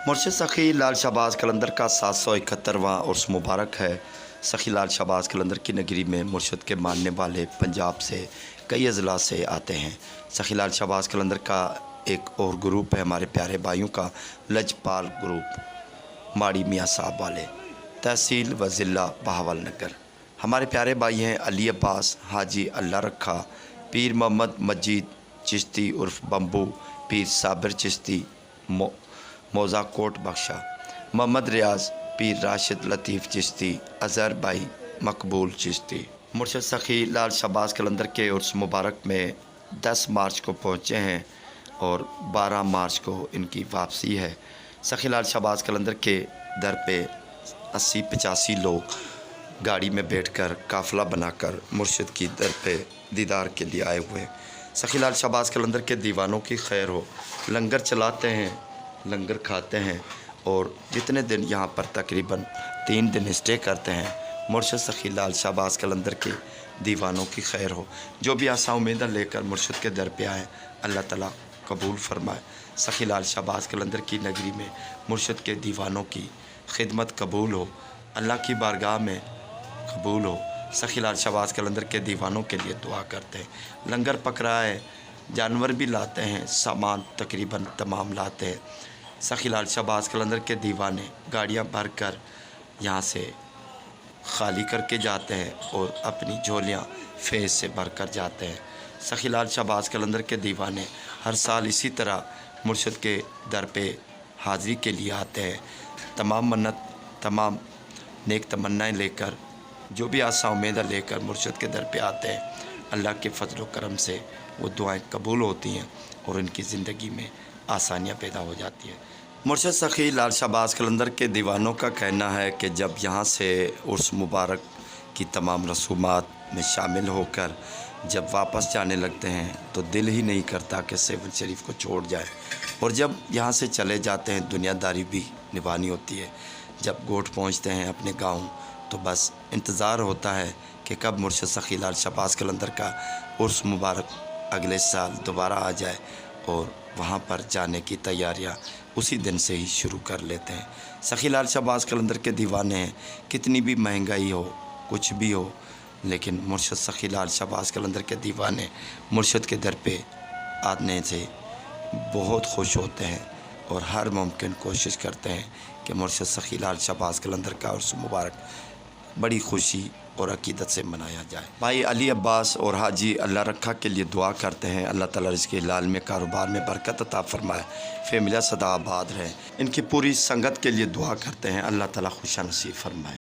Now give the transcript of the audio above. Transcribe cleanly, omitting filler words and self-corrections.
مرشد سخی لال شہباز قلندر کا 771واں عرس مبارک ہے۔ سخی لال شہباز قلندر کی نگری میں مرشد کے ماننے والے پنجاب سے کئی اضلاع سے آتے ہیں۔ سخی لال شہباز قلندر کا ایک اور گروپ ہے ہمارے پیارے بھائیوں کا، لجپال گروپ، ماڑی میاں صاحب والے، تحصیل و ضلع بہاول نگر۔ ہمارے پیارے بھائی ہیں علی عباس، حاجی اللہ رکھا، پیر محمد مجید چشتی عرف بمبو، پیر صابر چشتی موزہ کوٹ بخشا، محمد ریاض، پیر راشد لطیف چشتی، اظہر بھائی مقبول چشتی۔ مرشد سخی لال شہباز قلندر کے عرس مبارک میں 10 مارچ کو پہنچے ہیں اور 12 مارچ کو ان کی واپسی ہے۔ سخی لال شہباز قلندر کے در پہ 80-85 لوگ گاڑی میں بیٹھ کر قافلہ بنا کر مرشد کی در پہ دیدار کے لیے آئے ہوئے ہیں۔ سخی لال شہباز قلندر کے دیوانوں کی خیر ہو، لنگر چلاتے ہیں، لنگر کھاتے ہیں اور جتنے دن یہاں پر تقریباً 3 دن اسٹے کرتے ہیں، مرشد سخی لال شہباز قلندر کے دیوانوں کی خیر ہو۔ جو بھی آسا امیدہ لے کر مرشد کے در پہ آئیں، اللہ تعالیٰ قبول فرمائے۔ سخی لال شہباز قلندر کی نگری میں مرشد کے دیوانوں کی خدمت قبول ہو، اللہ کی بارگاہ میں قبول ہو۔ سخی لال شہباز قلندر کے دیوانوں کے لیے دعا کرتے ہیں۔ لنگر پکڑائے، جانور بھی لاتے ہیں، سامان تقریباً تمام لاتے ہیں۔ سخی لال شہباز قلندر کے دیوانے گاڑیاں بھر کر یہاں سے خالی کر کے جاتے ہیں اور اپنی جھولیاں فیض سے بھر کر جاتے ہیں۔ سخی لال شہباز قلندر کے دیوانے ہر سال اسی طرح مرشد کے در پہ حاضری کے لیے آتے ہیں۔ تمام منت، تمام نیک تمنائیں لے کر، جو بھی آسا امیدہ لے کر مرشد کے در پہ آتے ہیں، اللہ کے فضل و کرم سے وہ دعائیں قبول ہوتی ہیں اور ان کی زندگی میں آسانیاں پیدا ہو جاتی ہیں۔ مرشد سخی لال شہباز قلندر کے دیوانوں کا کہنا ہے کہ جب یہاں سے عرس مبارک کی تمام رسومات میں شامل ہو کر جب واپس جانے لگتے ہیں تو دل ہی نہیں کرتا کہ 7 شریف کو چھوڑ جائے، اور جب یہاں سے چلے جاتے ہیں دنیا داری بھی نبھانی ہوتی ہے۔ جب گوٹھ پہنچتے ہیں اپنے گاؤں تو بس انتظار ہوتا ہے کہ کب مرشد سخی لال شہباز قلندر کا عرس مبارک اگلے سال دوبارہ آ جائے، اور وہاں پر جانے کی تیاریاں اسی دن سے ہی شروع کر لیتے ہیں۔ سخی لال شہباز قلندر کے دیوانے ہیں، کتنی بھی مہنگائی ہو، کچھ بھی ہو، لیکن مرشد سخی لال شہباز قلندر کے دیوانے مرشد کے در پہ آنے سے بہت خوش ہوتے ہیں اور ہر ممکن کوشش کرتے ہیں کہ مرشد سخی لال شہباز قلندر کا عرس مبارک بڑی خوشی اور عقیدت سے منایا جائے۔ بھائی علی عباس اور حاجی اللہ رکھا کے لیے دعا کرتے ہیں، اللہ تعالیٰ رزق حلال میں کاروبار میں برکت عطا فرمائے، فیملیاں سدا آباد رہیں۔ ان کی پوری سنگت کے لیے دعا کرتے ہیں، اللہ تعالیٰ خوشا نصیب فرمائے۔